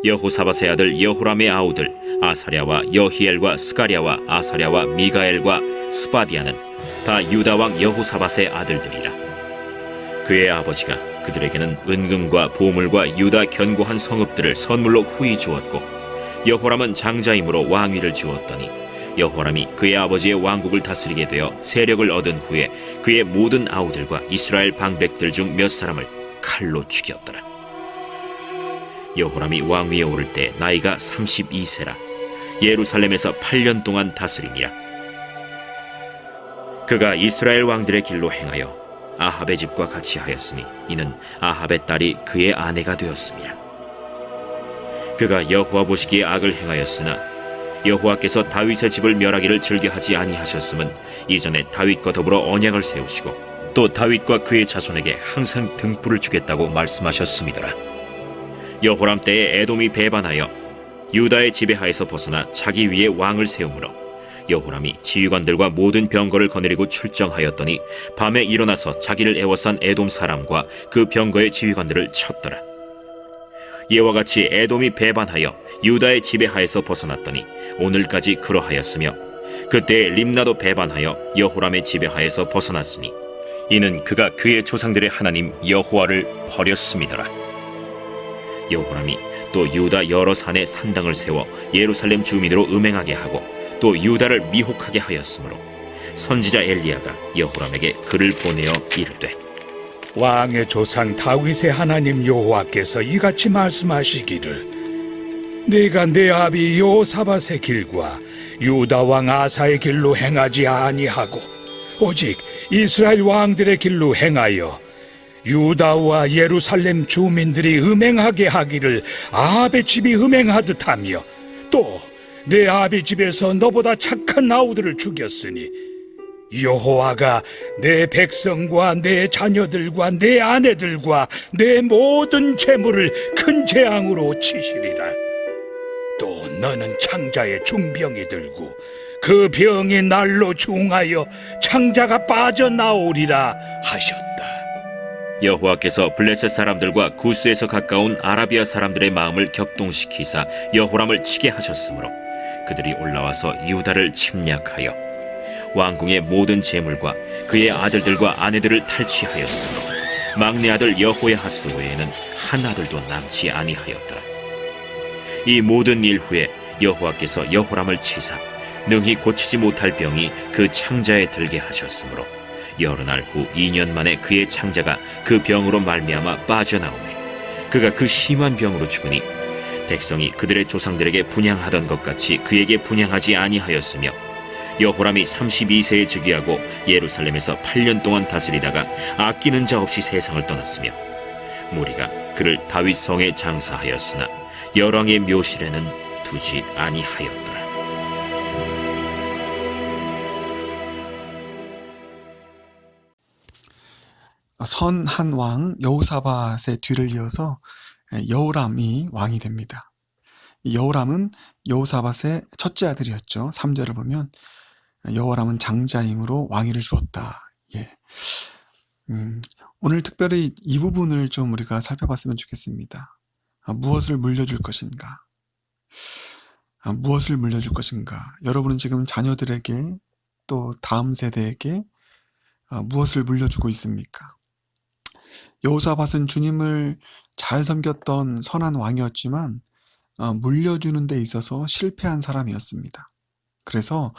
여호사밧의 아들 여호람의 아우들 아사랴와 여히엘과 스가랴와 아사랴와 미가엘과 스바디아는 다 유다 왕 여호사밧의 아들들이라. 그의 아버지가 그들에게는 은금과 보물과 유다 견고한 성읍들을 선물로 후히 주었고, 여호람은 장자임으로 왕위를 주었더니 여호람이 그의 아버지의 왕국을 다스리게 되어 세력을 얻은 후에 그의 모든 아우들과 이스라엘 방백들 중 몇 사람을 칼로 죽였더라. 여호람이 왕위에 오를 때 나이가 32세라 예루살렘에서 8년 동안 다스리니라. 그가 이스라엘 왕들의 길로 행하여 아합의 집과 같이 하였으니 이는 아합의 딸이 그의 아내가 되었습니다. 그가 여호와 보시기에 악을 행하였으나 여호와께서 다윗의 집을 멸하기를 즐겨하지 아니하셨음은 이전에 다윗과 더불어 언약을 세우시고 또 다윗과 그의 자손에게 항상 등불을 주겠다고 말씀하셨음이더라. 여호람 때에 에돔이 배반하여 유다의 지배하에서 벗어나 자기 위에 왕을 세우므로 여호람이 지휘관들과 모든 병거를 거느리고 출정하였더니 밤에 일어나서 자기를 애워싼 에돔 사람과 그 병거의 지휘관들을 쳤더라. 이와 같이 에돔이 배반하여 유다의 지배하에서 벗어났더니 오늘까지 그러하였으며, 그때 림나도 배반하여 여호람의 지배하에서 벗어났으니 이는 그가 그의 조상들의 하나님 여호와를 버렸음이더라. 여호람이 또 유다 여러 산에 산당을 세워 예루살렘 주민으로 음행하게 하고 또 유다를 미혹하게 하였으므로 선지자 엘리야가 여호람에게 글을 보내어 이르되, 왕의 조상 다윗의 하나님 여호와께서 이같이 말씀하시기를, 내가 내 아비 여호사밧의 길과 유다 왕 아사의 길로 행하지 아니하고 오직 이스라엘 왕들의 길로 행하여 유다와 예루살렘 주민들이 음행하게 하기를 아합의 집이 음행하듯 하며, 또 내 아비 집에서 너보다 착한 아우들을 죽였으니 여호와가 내 백성과 내 자녀들과 내 아내들과 내 모든 재물을 큰 재앙으로 치시리라. 또 너는 창자에 중병이 들고 그 병이 날로 중하여 창자가 빠져나오리라 하셨다. 여호와께서 블레셋 사람들과 구스에서 가까운 아라비아 사람들의 마음을 격동시키사 여호람을 치게 하셨으므로 그들이 올라와서 유다를 침략하여 왕궁의 모든 재물과 그의 아들들과 아내들을 탈취하였으므로 막내 아들 여호야하스 외에는 한 아들도 남지 아니하였더라. 이 모든 일 후에 여호와께서 여호람을 치사 능히 고치지 못할 병이 그 창자에 들게 하셨으므로 여러 날 후 2년 만에 그의 창자가 그 병으로 말미암아 빠져나오매 그가 그 심한 병으로 죽으니 백성이 그들의 조상들에게 분향하던 것 같이 그에게 분향하지 아니하였으며, 여호람이 32세에 즉위하고 예루살렘에서 8년 동안 다스리다가 아끼는 자 없이 세상을 떠났으며, 무리가 그를 다윗 성에 장사하였으나 열왕의 묘실에는 두지 아니하였더라. 선한 왕 여호사밧의 뒤를 이어서 여호람이 왕이 됩니다. 여호람은 여호사밧의 첫째 아들이었죠. 3절을 보면 여호람은 장자임으로 왕위를 주었다. 오늘 특별히 이 부분을 좀 우리가 살펴봤으면 좋겠습니다. 무엇을 물려줄 것인가? 무엇을 물려줄 것인가? 여러분은 지금 자녀들에게 또 다음 세대에게 무엇을 물려주고 있습니까? 여호사밧은 주님을 잘 섬겼던 선한 왕이었지만 물려주는 데 있어서 실패한 사람이었습니다. 그래서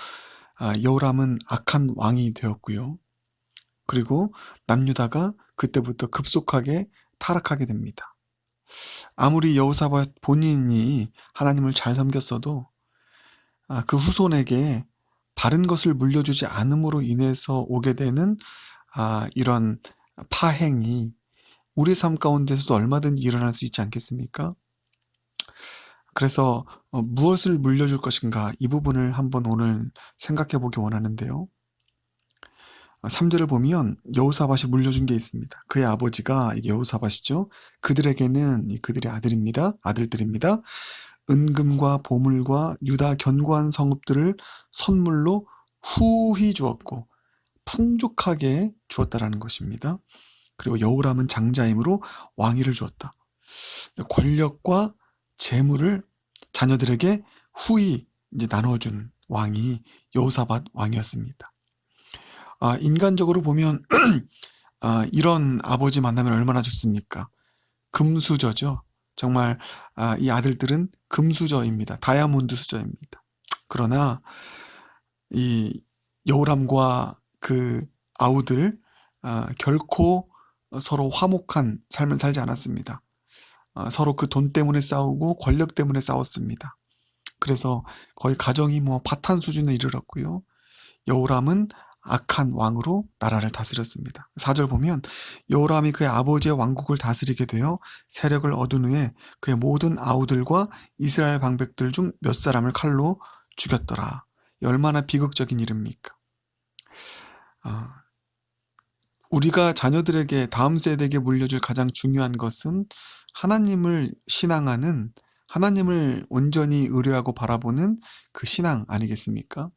여호람은 악한 왕이 되었고요. 그리고 남유다가 그때부터 급속하게 타락하게 됩니다. 아무리 여호사밧 본인이 하나님을 잘 섬겼어도 그 후손에게 바른 것을 물려주지 않음으로 인해서 오게 되는 이런 파행이 우리 삶 가운데서도 얼마든지 일어날 수 있지 않겠습니까? 그래서 무엇을 물려줄 것인가, 이 부분을 한번 오늘 생각해 보기 원하는데요. 3절을 보면 여호사밧이 물려준 게 있습니다. 그의 아버지가, 이게 여호사밧이죠. 그들에게는, 그들의 아들들입니다. 은금과 보물과 유다 견고한 성읍들을 선물로 후히 주었고 풍족하게 주었다라는 것입니다. 그리고 여호람은 장자임으로 왕위를 주었다. 권력과 재물을 자녀들에게 후히 이제 나눠준 왕이 여호사밧 왕이었습니다. 인간적으로 보면 이런 아버지 만나면 얼마나 좋습니까? 금수저죠. 정말 이 아들들은 금수저입니다. 다이아몬드 수저입니다. 그러나 이 여호람과 그 아우들 결코 서로 화목한 삶을 살지 않았습니다. 서로 그 돈 때문에 싸우고 권력 때문에 싸웠습니다. 그래서 거의 가정이 파탄 수준에 이르렀고요. 여호람은 악한 왕으로 나라를 다스렸습니다. 4절 보면 여호람이 그의 아버지의 왕국을 다스리게 되어 세력을 얻은 후에 그의 모든 아우들과 이스라엘 방백들 중 몇 사람을 칼로 죽였더라. 얼마나 비극적인 일입니까? 우리가 자녀들에게 다음 세대에게 물려줄 가장 중요한 것은 하나님을 신앙하는, 하나님을 온전히 의뢰하고 바라보는 그 신앙 아니겠습니까?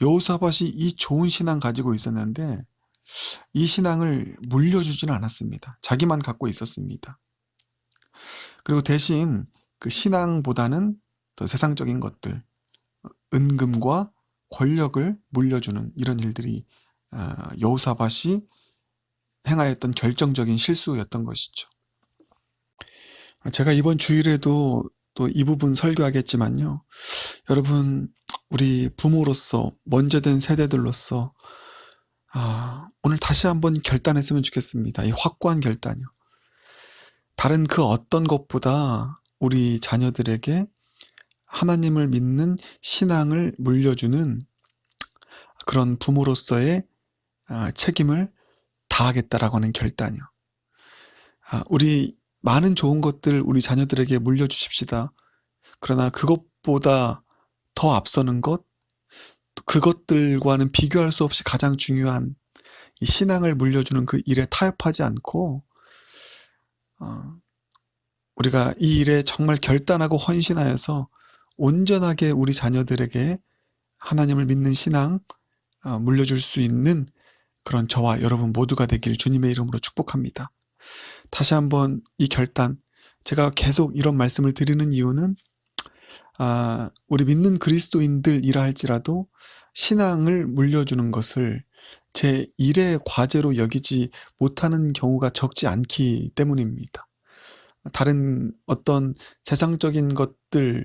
여호사밧이 이 좋은 신앙 가지고 있었는데 이 신앙을 물려주지는 않았습니다. 자기만 갖고 있었습니다. 그리고 대신 그 신앙보다는 더 세상적인 것들, 은금과 권력을 물려주는 이런 일들이 여호사밧이 행하였던 결정적인 실수였던 것이죠. 제가 이번 주일에도 또 이 부분 설교하겠지만요. 여러분, 우리 부모로서 먼저 된 세대들로서 오늘 다시 한번 결단했으면 좋겠습니다. 이 확고한 결단이요. 다른 그 어떤 것보다 우리 자녀들에게 하나님을 믿는 신앙을 물려주는 그런 부모로서의 책임을 다하겠다라고 하는 결단이요. 우리 많은 좋은 것들 우리 자녀들에게 물려주십시다. 그러나 그것보다 더 앞서는 것, 그것들과는 비교할 수 없이 가장 중요한 이 신앙을 물려주는 그 일에 타협하지 않고 우리가 이 일에 정말 결단하고 헌신하여서 온전하게 우리 자녀들에게 하나님을 믿는 신앙 물려줄 수 있는 그런 저와 여러분 모두가 되길 주님의 이름으로 축복합니다. 다시 한번 이 결단, 제가 계속 이런 말씀을 드리는 이유는 우리 믿는 그리스도인들이라 할지라도 신앙을 물려주는 것을 제 일의 과제로 여기지 못하는 경우가 적지 않기 때문입니다. 다른 어떤 세상적인 것들에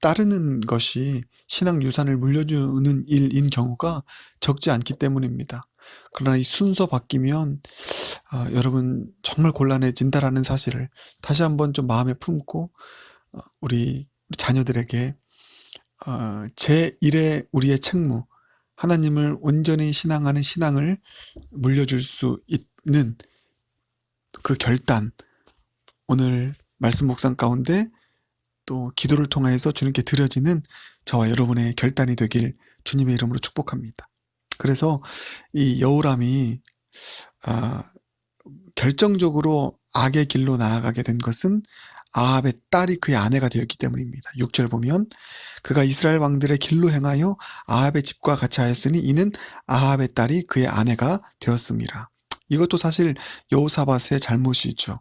따르는 것이 신앙 유산을 물려주는 일인 경우가 적지 않기 때문입니다. 그러나 이 순서 바뀌면 여러분 정말 곤란해진다라는 사실을 다시 한번 좀 마음에 품고 우리 자녀들에게 제1의 우리의 책무, 하나님을 온전히 신앙하는 신앙을 물려줄 수 있는 그 결단, 오늘 말씀 묵상 가운데 또 기도를 통하여서 주님께 드려지는 저와 여러분의 결단이 되길 주님의 이름으로 축복합니다. 그래서 이 여호람이 결정적으로 악의 길로 나아가게 된 것은 아합의 딸이 그의 아내가 되었기 때문입니다. 6절 보면 그가 이스라엘 왕들의 길로 행하여 아합의 집과 같이 하였으니 이는 아합의 딸이 그의 아내가 되었습니다. 이것도 사실 여호사밧의 잘못이죠.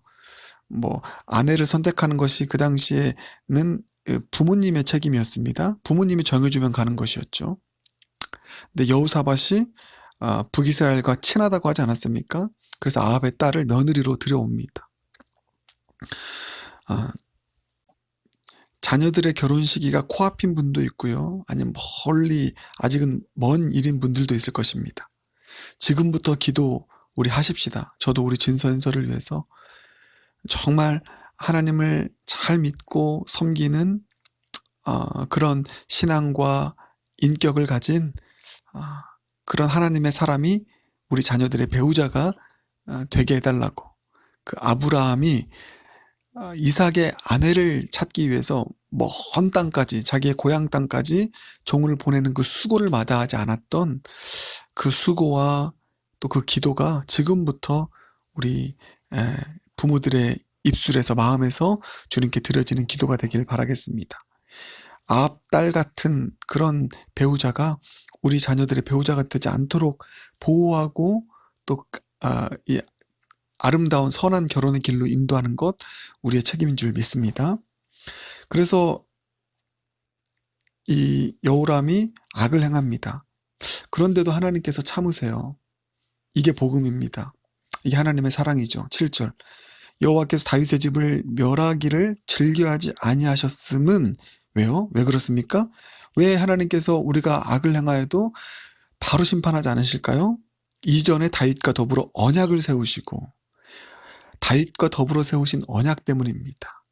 아내를 선택하는 것이 그 당시에는 부모님의 책임이었습니다. 부모님이 정해주면 가는 것이었죠. 근데 여호사밧이 북이스라엘과 친하다고 하지 않았습니까? 그래서 아합의 딸을 며느리로 들여옵니다. 자녀들의 결혼 시기가 코앞인 분도 있고요. 아니면 멀리 아직은 먼 일인 분들도 있을 것입니다. 지금부터 기도 우리 하십시다. 저도 우리 진서연서를 위해서 정말 하나님을 잘 믿고 섬기는 그런 신앙과 인격을 가진 그런 하나님의 사람이 우리 자녀들의 배우자가 되게 해달라고. 그 아브라함이 이삭의 아내를 찾기 위해서 먼 땅까지, 자기의 고향 땅까지 종을 보내는 그 수고를 마다하지 않았던 그 수고와 또 그 기도가 지금부터 우리 부모들의 입술에서, 마음에서 주님께 드려지는 기도가 되길 바라겠습니다. 아합 딸 같은 그런 배우자가 우리 자녀들의 배우자가 되지 않도록 보호하고 또 아름다운 선한 결혼의 길로 인도하는 것 우리의 책임인 줄 믿습니다. 그래서 이 여호람이 악을 행합니다. 그런데도 하나님께서 참으세요. 이게 복음입니다. 이게 하나님의 사랑이죠. 7절. 여호와께서 다윗의 집을 멸하기를 즐겨하지 아니하셨음은 왜요? 왜 그렇습니까? 왜 하나님께서 우리가 악을 행하여도 바로 심판하지 않으실까요? 이전에 다윗과 더불어 언약을 세우시고 다윗과 더불어 세우신 언약 때문입니다.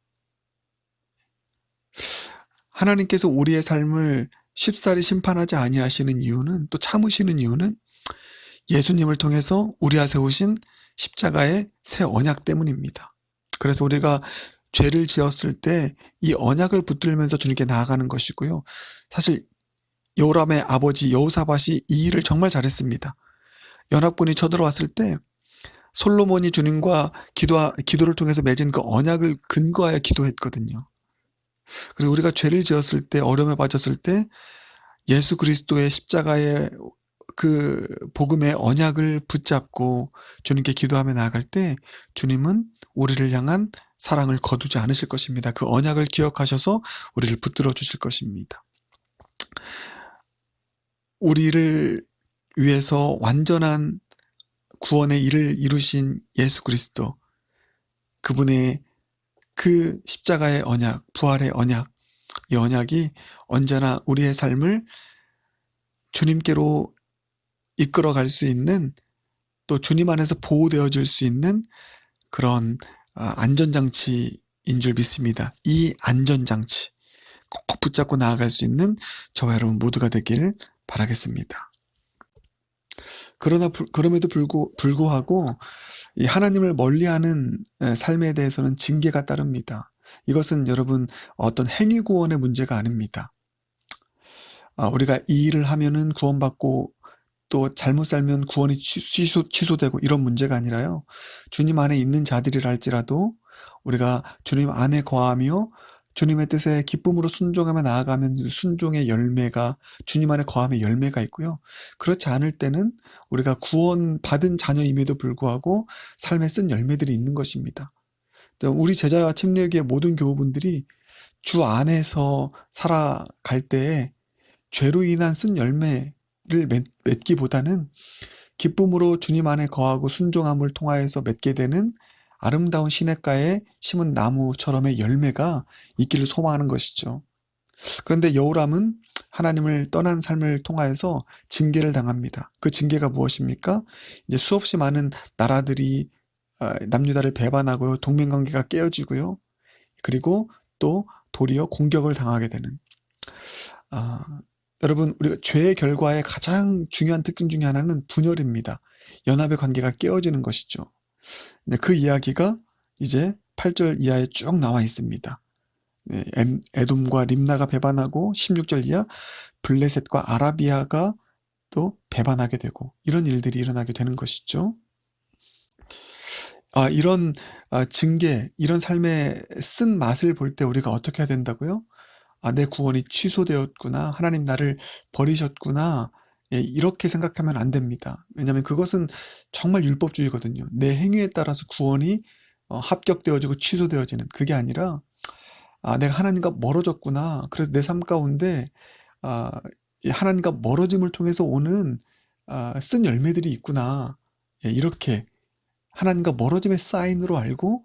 하나님께서 우리의 삶을 쉽사리 심판하지 아니하시는 이유는, 또 참으시는 이유는 예수님을 통해서 우리와 세우신 십자가의 새 언약 때문입니다. 그래서 우리가 죄를 지었을 때 이 언약을 붙들면서 주님께 나아가는 것이고요. 사실 여호람의 아버지 여호사밧이 이 일을 정말 잘했습니다. 연합군이 쳐들어왔을 때 솔로몬이 주님과 기도를 통해서 맺은 그 언약을 근거하여 기도했거든요. 그래서 우리가 죄를 지었을 때, 어려움에 빠졌을 때 예수 그리스도의 십자가의 그 복음의 언약을 붙잡고 주님께 기도하며 나아갈 때 주님은 우리를 향한 사랑을 거두지 않으실 것입니다. 그 언약을 기억하셔서 우리를 붙들어 주실 것입니다. 우리를 위해서 완전한 구원의 일을 이루신 예수 그리스도, 그분의 그 십자가의 언약, 부활의 언약, 이 언약이 언제나 우리의 삶을 주님께로 이끌어갈 수 있는, 또 주님 안에서 보호되어질 수 있는 그런 안전장치인 줄 믿습니다. 이 안전장치 꼭 붙잡고 나아갈 수 있는 저와 여러분 모두가 되기를 바라겠습니다. 그럼에도 불구하고 이 하나님을 멀리하는 삶에 대해서는 징계가 따릅니다. 이것은 여러분 어떤 행위 구원의 문제가 아닙니다. 우리가 이 일을 하면은 구원받고 또 잘못 살면 구원이 취소되고 이런 문제가 아니라요. 주님 안에 있는 자들이라 할지라도 우리가 주님 안에 거하며 주님의 뜻에 기쁨으로 순종하며 나아가면 순종의 열매가, 주님 안에 거함의 열매가 있고요. 그렇지 않을 때는 우리가 구원받은 자녀임에도 불구하고 삶에 쓴 열매들이 있는 것입니다. 우리 제자 침례교회 모든 교우분들이 주 안에서 살아갈 때에 죄로 인한 쓴 열매를 맺기보다는 기쁨으로 주님 안에 거하고 순종함을 통하여서 맺게 되는 아름다운 시냇가에 심은 나무처럼의 열매가 있기를 소망하는 것이죠. 그런데 여호람은 하나님을 떠난 삶을 통하여서 징계를 당합니다. 그 징계가 무엇입니까? 이제 수없이 많은 나라들이 남유다를 배반하고요. 동맹관계가 깨어지고요. 그리고 또 도리어 공격을 당하게 되는. 여러분, 우리가 죄의 결과의 가장 중요한 특징 중에 하나는 분열입니다. 연합의 관계가 깨어지는 것이죠. 그 이야기가 이제 8절 이하에 쭉 나와 있습니다. 에돔과 림나가 배반하고 16절 이하 블레셋과 아라비아가 또 배반하게 되고 이런 일들이 일어나게 되는 것이죠. 이런 징계, 이런 삶의 쓴 맛을 볼 때 우리가 어떻게 해야 된다고요? 내 구원이 취소되었구나. 하나님 나를 버리셨구나. 이렇게 생각하면 안 됩니다. 왜냐하면 그것은 정말 율법주의거든요. 내 행위에 따라서 구원이 합격되어지고 취소되어지는, 그게 아니라 내가 하나님과 멀어졌구나. 그래서 내 삶 가운데 하나님과 멀어짐을 통해서 오는 쓴 열매들이 있구나. 이렇게 하나님과 멀어짐의 사인으로 알고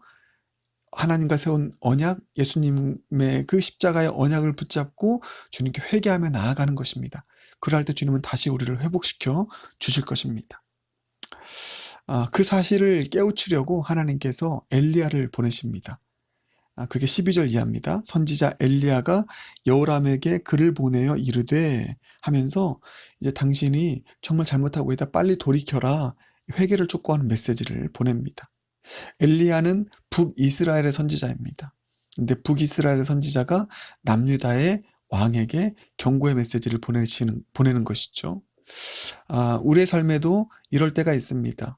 하나님과 세운 언약, 예수님의 그 십자가의 언약을 붙잡고 주님께 회개하며 나아가는 것입니다. 그럴 때 주님은 다시 우리를 회복시켜 주실 것입니다. 그 사실을 깨우치려고 하나님께서 엘리야를 보내십니다. 그게 12절 이하입니다. 선지자 엘리야가 여호람에게 글을 보내어 이르되 하면서 이제 당신이 정말 잘못하고 있다. 빨리 돌이켜라. 회개를 촉구하는 메시지를 보냅니다. 엘리야는 북이스라엘의 선지자입니다. 근데 북이스라엘의 선지자가 남유다의 왕에게 경고의 메시지를 보내는 것이죠. 우리의 삶에도 이럴 때가 있습니다.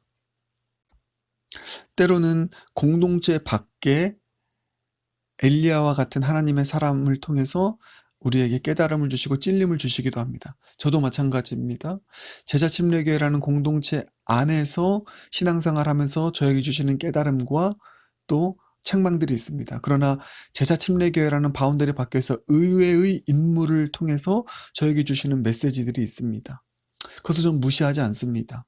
때로는 공동체 밖에 엘리야와 같은 하나님의 사람을 통해서 우리에게 깨달음을 주시고 찔림을 주시기도 합니다. 저도 마찬가지입니다. 제자침례교회라는 공동체 안에서 신앙생활 하면서 저에게 주시는 깨달음과 또 책망들이 있습니다. 그러나 제자침례교회라는 바운더리 밖에서 의외의 인물을 통해서 저에게 주시는 메시지들이 있습니다. 그것을 좀 무시하지 않습니다.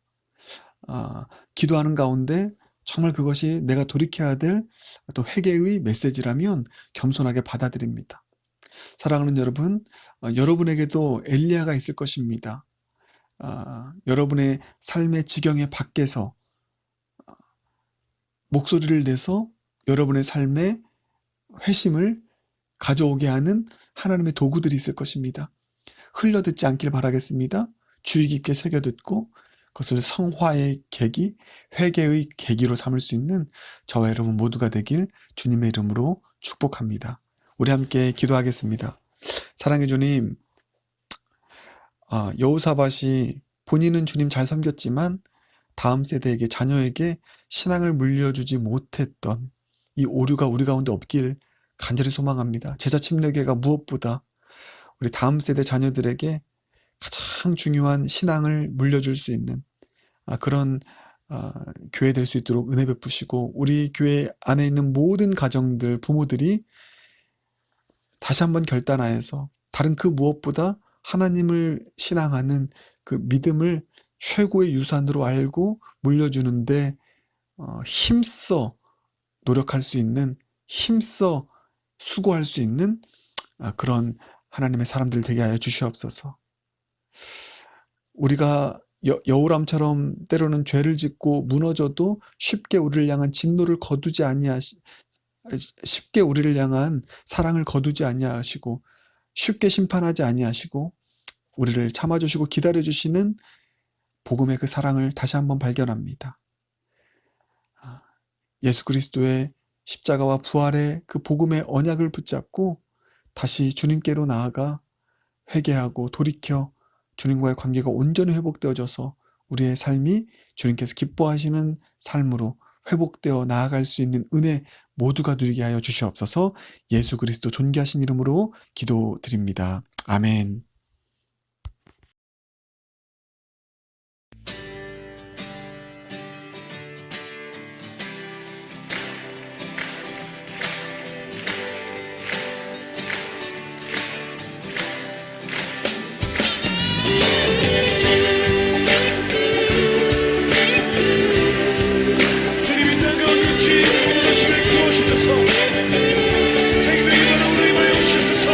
기도하는 가운데 정말 그것이 내가 돌이켜야 될 또 회개의 메시지라면 겸손하게 받아들입니다. 사랑하는 여러분, 여러분에게도 엘리야가 있을 것입니다. 여러분의 삶의 지경의 밖에서 목소리를 내서 여러분의 삶에 회심을 가져오게 하는 하나님의 도구들이 있을 것입니다. 흘려듣지 않길 바라겠습니다. 주의 깊게 새겨듣고 그것을 성화의 계기, 회개의 계기로 삼을 수 있는 저와 여러분 모두가 되길 주님의 이름으로 축복합니다. 우리 함께 기도하겠습니다. 사랑의 주님, 여호사밧이 본인은 주님 잘 섬겼지만 다음 세대에게, 자녀에게 신앙을 물려주지 못했던 이 오류가 우리 가운데 없길 간절히 소망합니다. 제자침례교회가 무엇보다 우리 다음 세대 자녀들에게 가장 중요한 신앙을 물려줄 수 있는 그런 교회 될 수 있도록 은혜 베푸시고, 우리 교회 안에 있는 모든 가정들, 부모들이 다시 한번 결단하여서 다른 그 무엇보다 하나님을 신앙하는 그 믿음을 최고의 유산으로 알고 물려주는데 힘써 노력할 수 있는, 힘써 수고할 수 있는 그런 하나님의 사람들 되게 하여 주시옵소서. 우리가 여우람처럼 때로는 죄를 짓고 무너져도 쉽게 우리를 향한 진노를 거두지 쉽게 우리를 향한 사랑을 거두지 아니하시고 쉽게 심판하지 아니하시고 우리를 참아주시고 기다려주시는 복음의 그 사랑을 다시 한번 발견합니다. 예수 그리스도의 십자가와 부활의 그 복음의 언약을 붙잡고 다시 주님께로 나아가 회개하고 돌이켜 주님과의 관계가 온전히 회복되어져서 우리의 삶이 주님께서 기뻐하시는 삶으로 회복되어 나아갈 수 있는 은혜 모두가 누리게 하여 주시옵소서. 예수 그리스도 존귀하신 이름으로 기도드립니다. 아멘. 주님이 땅 가운데 주의 것을 구하시면서 생명의 바람으로 임하여 주셔서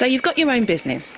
So you've got your own business.